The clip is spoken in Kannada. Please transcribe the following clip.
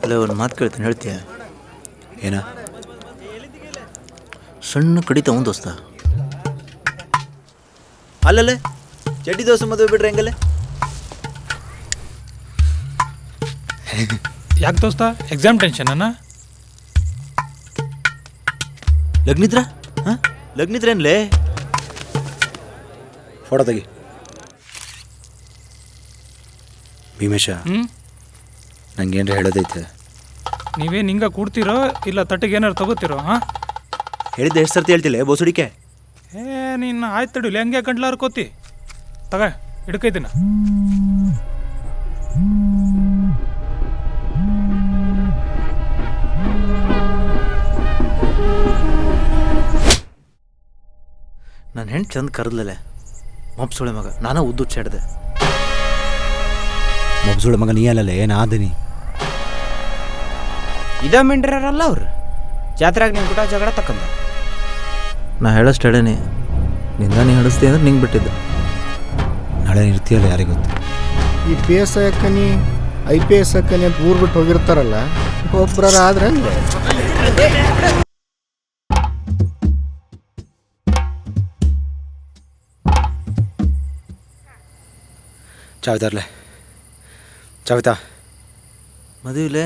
ಅಲ್ಲ ಒಂದು ಮಾತು ಕೇಳ್ತೀನಿ, ಹೇಳ್ತೀಯ? ಏನ? ಸಣ್ಣ ಕಡಿತ ಒಂದು ದೋಸ್ತ. ಅಲ್ಲಲ್ಲೇ ಚಡ್ಡಿ ದೋಸೆ ಮದುವೆ ಬಿಡ್ರಿ ಹೆಂಗಲ್ಲೇ? ಯಾಕೆ ದೋಸ್ತ, ಎಕ್ಸಾಮ್ ಟೆನ್ಷನ್ ಅಣ್ಣ? ಲಗ್ನಿದ್ರ? ಹಾಂ, ಲಗ್ನಿದ್ರೇನ್ಲೇ? ಫೋಟೋ ತೆಗಿ. ಭೀಮೇಶ, ನಂಗೇನ್ರ ಹೇಳೋದೈತೆ. ನೀವೇನು ಹಿಂಗೆ ಕೂಡ್ತಿರೋ ಇಲ್ಲ ತಟ್ಟಿಗೆ ಏನಾರು ತಗೋತಿರೋ? ಹಾಂ, ಹೇಳಿದ್ದೆ ಎಷ್ಟು ಸರ್ತಿ ಹೇಳ್ತಿಲ್ಲ ಬೋಸುಡಿಕೆ? ನೀನು ಆಯ್ತು ತಡಿಲಿ, ಹಂಗೆ ಗಂಟ್ಲ ಹರ್ಕೋತಿ. ತಗ ಹಿಡ್ಕೈತಿನ. ನನ್ನ ಹೆಣ್ಣು ಚಂದ ಕರೆದ್ಲಲೆ, ಮೊಬ್ಸುಳೆ ಮಗ. ನಾನಾ ಉದ್ದು ಚೆಡ್ದೆ. ಮೊಬ್ಸುಳೆ ಮಗ ನೀ ಅಲ್ಲಲ್ಲೇ, ಏನು ಆದನಿ? ಇದ ಮೆಂಡ್ರಲ್ಲ ಅವ್ರು ಜಾತ್ರೆಯಾಗ ನಿನ್ ಕೂಡ ಜಗಳ ತಕ್ಕಂದ. ನಾ ಹೇಳಷ್ಟು ಹೇಳೇನಿ, ನಿಂದ ನೀ ಹೇಳಿಸ್ತಿ ಅಂದ್ರೆ ನಿಂಗೆ ಬಿಟ್ಟಿದ್ದು. ನಾಳೆ ಇರ್ತೀಯಲ್ಲ, ಯಾರಿಗೆ ಗೊತ್ತು? ಈ ಪಿ ಎಸ್ ಐ ಅಕ್ಕನಿ IPS ಅಕ್ಕನಿ ಅಂತ ಊರು ಬಿಟ್ಟು ಹೋಗಿರ್ತಾರಲ್ಲ, ಒಬ್ಬರ ಆದ್ರೆ ಚಾವಿತಾರ್ಲೆ ಚಾವಿತಾ ಮದುವೆಲೇ